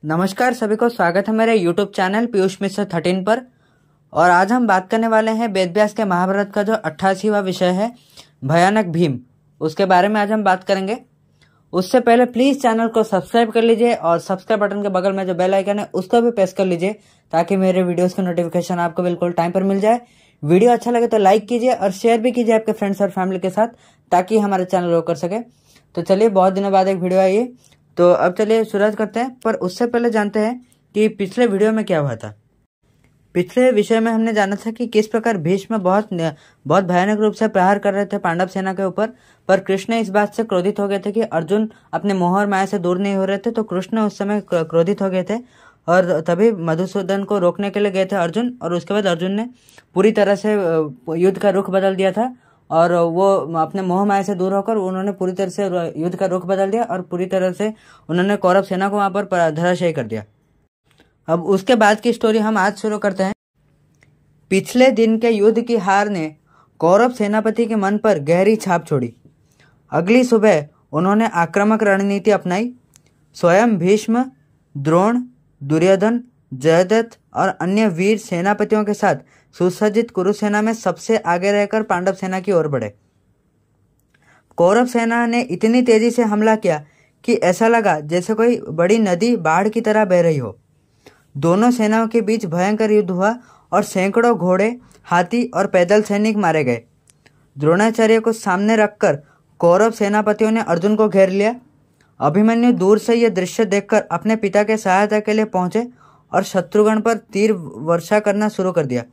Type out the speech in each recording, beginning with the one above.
नमस्कार सभी को, स्वागत है मेरे YouTube चैनल पीयूष मिश्र 13 पर। और आज हम बात करने वाले हैं वेद व्यास के महाभारत का जो 88वां विषय है भयानक भीम, उसके बारे में आज हम बात करेंगे। उससे पहले प्लीज चैनल को सब्सक्राइब कर लीजिए और सब्सक्राइब बटन के बगल में जो बेल आइकन है उसको भी प्रेस कर लीजिए ताकि मेरे वीडियोस की नोटिफिकेशन आपको बिल्कुल टाइम पर मिल जाए। वीडियो अच्छा लगे तो लाइक कीजिए और शेयर भी कीजिए आपके फ्रेंड्स और फैमिली के साथ ताकि हमारे चैनल ग्रो कर सके। तो चलिए, बहुत दिनों बाद एक वीडियो आई है, तो अब चलिए शुरुआत करते हैं। पर उससे पहले जानते हैं कि पिछले वीडियो में क्या हुआ था। पिछले विषय में हमने जाना था कि किस प्रकार भीष्म बहुत भयानक रूप से प्रहार कर रहे थे पांडव सेना के ऊपर। पर कृष्ण इस बात से क्रोधित हो गए थे कि अर्जुन अपने मोह और माया से दूर नहीं हो रहे थे, तो कृष्ण उस समय क्रोधित हो गए थे और तभी मधुसूदन को रोकने के लिए गए थे अर्जुन। और उसके बाद अर्जुन ने पूरी तरह से युद्ध का रुख बदल दिया था और वो अपने मोह माया से दूर होकर उन्होंने पूरी तरह से युद्ध का रुख बदल दिया और पूरी तरह से उन्होंने कौरव सेना को वहां पर धराशायी कर दिया। अब उसके बाद की स्टोरी हम आज शुरू करते हैं। पिछले दिन के युद्ध की हार ने कौरव सेनापति के मन पर गहरी छाप छोड़ी। अगली सुबह उन्होंने आक्रामक रणनीति अपनाई। स्वयं भीष्म, द्रोण, दुर्योधन, जयद्रथ और अन्य वीर सेनापतियों के साथ सुसज्जित कुरुसेना में सबसे आगे रहकर पांडव सेना की ओर बढ़े। कौरव सेना ने इतनी तेजी से हमला किया कि ऐसा लगा जैसे कोई बड़ी नदी बाढ़ की तरह बह रही हो। दोनों सेनाओं के बीच भयंकर युद्ध हुआ और सैकड़ों घोड़े, हाथी और पैदल सैनिक मारे गए। द्रोणाचार्य को सामने रखकर कौरव सेनापतियों ने अर्जुन को घेर लिया। अभिमन्यु दूर से यह दृश्य देखकर अपने पिता के सहायता के लिए पहुंचे और शत्रुगण पर तीर वर्षा करना शुरू कर दिया।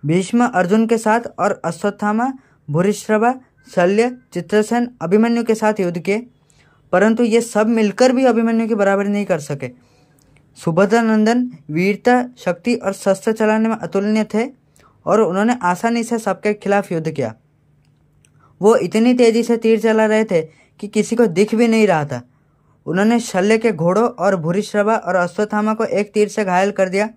भीष्म अर्जुन के साथ और अश्वत्थामा, भूरिश्रवा, शल्य, चित्रसेन अभिमन्यु के साथ युद्ध किए, परंतु ये सब मिलकर भी अभिमन्यु की बराबरी नहीं कर सके। सुभद्रानंदन वीरता, शक्ति और शस्त्र चलाने में अतुलनीय थे और उन्होंने आसानी से सबके खिलाफ युद्ध किया। वो इतनी तेजी से तीर चला रहे थे कि किसी को दिख भी नहीं रहा था। उन्होंने शल्य के घोड़ों और भूरिश्रवा और अश्वत्थामा को एक तीर से घायल कर दिया।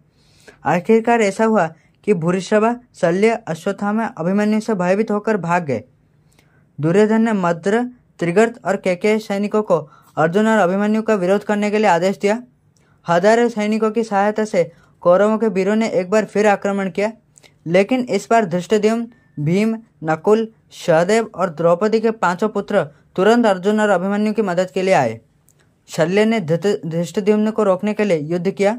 आखिरकार ऐसा हुआ कि भूरिश्रवा, शल्य, अश्वत्थामा अभिमन्यु से भयभीत होकर भाग गए। दुर्योधन ने मद्र, त्रिगर्त और केकय सैनिकों को अर्जुन और अभिमन्यु का विरोध करने के लिए आदेश दिया। हजारों सैनिकों की सहायता से कौरवों के वीरों ने एक बार फिर आक्रमण किया, लेकिन इस बार धृष्टद्युम्न, भीम, नकुल, सहदेव और द्रौपदी के पांचों पुत्र तुरंत अर्जुन और अभिमन्यु की मदद के लिए आए। शल्य ने धृष्टद्युम्न को रोकने के लिए युद्ध किया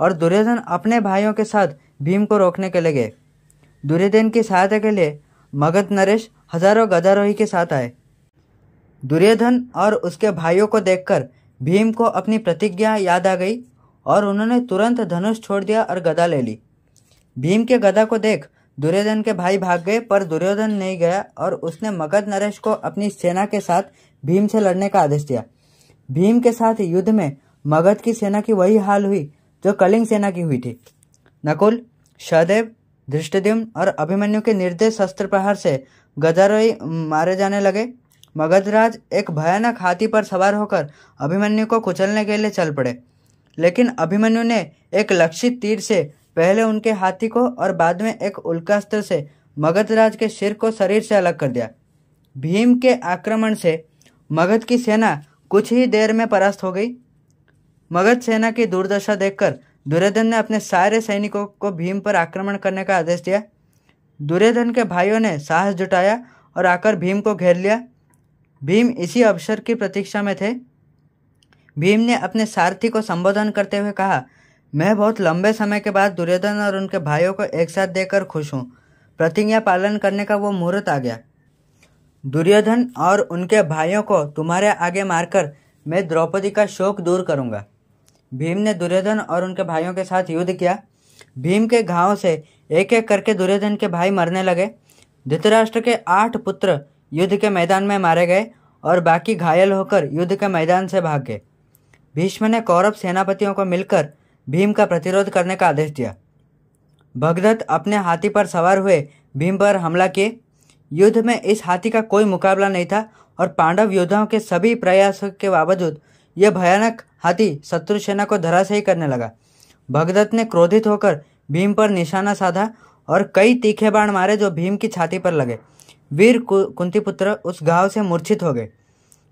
और दुर्योधन अपने भाइयों के साथ भीम को रोकने के लिए गए। दुर्योधन की सहायता के लिए मगध नरेश हजारों गदारोही के साथ आए। दुर्योधन और उसके भाइयों को देखकर भीम को अपनी प्रतिज्ञा याद आ गई और उन्होंने तुरंत धनुष छोड़ दिया और गदा ले ली। भीम के गदा को देख दुर्योधन के भाई भाग गए, पर दुर्योधन नहीं गया और उसने मगध नरेश को अपनी सेना के साथ भीम से लड़ने का आदेश दिया। भीम के साथ युद्ध में मगध की सेना की वही हाल हुई जो कलिंग सेना की हुई थी। नकुल, सहदेव, धृष्टद्युम्न और अभिमन्यु के निर्दयी शस्त्र प्रहार से गदारोही मारे जाने लगे। मगधराज एक भयानक हाथी पर सवार होकर अभिमन्यु को कुचलने के लिए चल पड़े, लेकिन अभिमन्यु ने एक लक्षित तीर से पहले उनके हाथी को और बाद में एक उल्कास्त्र से मगधराज के सिर को शरीर से अलग कर दिया। भीम के आक्रमण से मगध की सेना कुछ ही देर में परास्त हो गई। मगध सेना की दुर्दशा देखकर दुर्योधन ने अपने सारे सैनिकों को भीम पर आक्रमण करने का आदेश दिया। दुर्योधन के भाइयों ने साहस जुटाया और आकर भीम को घेर लिया। भीम इसी अवसर की प्रतीक्षा में थे। भीम ने अपने सारथी को संबोधन करते हुए कहा, मैं बहुत लंबे समय के बाद दुर्योधन और उनके भाइयों को एक साथ देखकर खुश हूँ। प्रतिज्ञा पालन करने का वो मुहूर्त आ गया। दुर्योधन और उनके भाइयों को तुम्हारे आगे मारकर मैं द्रौपदी का शोक दूर करूंगा। भीम ने दुर्योधन और उनके भाइयों के साथ युद्ध किया। भीम के घावों से एक एक करके दुर्योधन के भाई मरने लगे। धृतराष्ट्र के 8 पुत्र युद्ध के मैदान में मारे गए और बाकी घायल होकर युद्ध के मैदान से भाग गए। भीष्म ने कौरव सेनापतियों को मिलकर भीम का प्रतिरोध करने का आदेश दिया। भगदत्त अपने हाथी पर सवार हुए भीम पर हमला किए। युद्ध में इस हाथी का कोई मुकाबला नहीं था और पांडव योद्धाओं के सभी प्रयासों के बावजूद यह भयानक हाथी शत्रु सेना को धराशायी करने लगा। भगदत्त ने क्रोधित होकर भीम पर निशाना साधा और कई तीखे बाण मारे जो भीम की छाती पर लगे। वीर कुंतीपुत्र उस घाव से मूर्छित हो गए।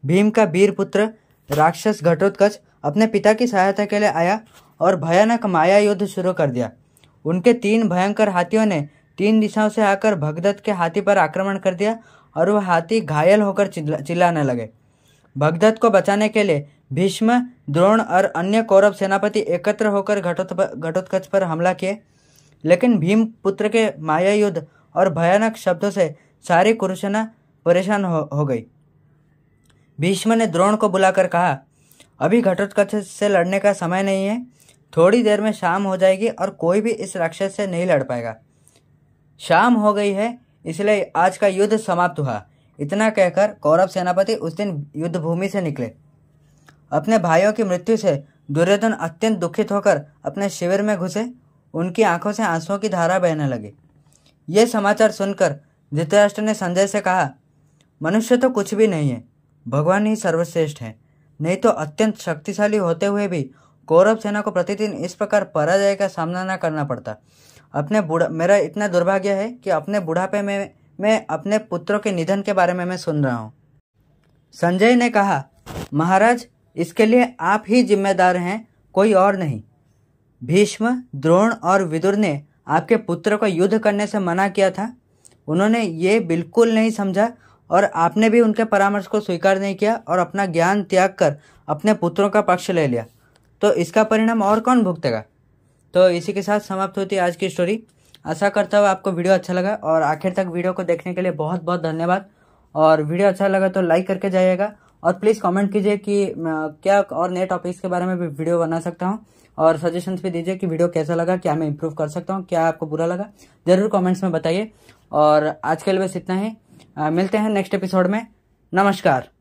भीम का वीर पुत्र राक्षस घटोत्कच अपने पिता की सहायता के लिए आया और भयानक माया युद्ध शुरू कर दिया। उनके 3 भयंकर हाथियों ने 3 दिशाओं से आकर भगदत्त के हाथी पर आक्रमण कर दिया और वह हाथी घायल होकर चिल्लाने लगे। भगदत्त को बचाने के लिए भीष्म, द्रोण और अन्य कौरव सेनापति एकत्र होकर घटोत्कच पर हमला किए, लेकिन भीम पुत्र के माया युद्ध और भयानक शब्दों से सारी कुरुसेना परेशान हो गई। भीष्म ने द्रोण को बुलाकर कहा, अभी घटोत्कच से लड़ने का समय नहीं है, थोड़ी देर में शाम हो जाएगी और कोई भी इस राक्षस से नहीं लड़ पाएगा। शाम हो गई है, इसलिए आज का युद्ध समाप्त हुआ। इतना कहकर कौरव सेनापति उस दिन युद्ध भूमि से निकले। अपने भाइयों की मृत्यु से दुर्योधन अत्यंत दुखित होकर अपने शिविर में घुसे। उनकी आंखों से आंसुओं की धारा बहने लगी। ये समाचार सुनकर धृतराष्ट्र ने संजय से कहा, मनुष्य तो कुछ भी नहीं है, भगवान ही सर्वश्रेष्ठ है। नहीं तो अत्यंत शक्तिशाली होते हुए भी कौरव सेना को प्रतिदिन इस प्रकार पराजय का सामना न करना पड़ता। मेरा इतना दुर्भाग्य है कि अपने बुढ़ापे में मैं अपने पुत्रों के निधन के बारे में मैं सुन रहा हूँ। संजय ने कहा, महाराज, इसके लिए आप ही जिम्मेदार हैं, कोई और नहीं। भीष्म, द्रोण और विदुर ने आपके पुत्र को युद्ध करने से मना किया था। उन्होंने ये बिल्कुल नहीं समझा और आपने भी उनके परामर्श को स्वीकार नहीं किया और अपना ज्ञान त्याग कर अपने पुत्रों का पक्ष ले लिया। तो इसका परिणाम और कौन भुगतेगा। तो इसी के साथ समाप्त होती है आज की स्टोरी। आशा करता हूँ आपको वीडियो अच्छा लगा और आखिर तक वीडियो को देखने के लिए बहुत बहुत धन्यवाद। और वीडियो अच्छा लगा तो लाइक करके जाइएगा और प्लीज़ कमेंट कीजिए कि क्या और नए टॉपिक्स के बारे में भी वीडियो बना सकता हूँ, और सजेशंस भी दीजिए कि वीडियो कैसा लगा, क्या मैं इंप्रूव कर सकता हूँ, क्या आपको बुरा लगा, ज़रूर कमेंट्स में बताइए। और आज के लिए बस इतना ही। मिलते हैं नेक्स्ट एपिसोड में। नमस्कार।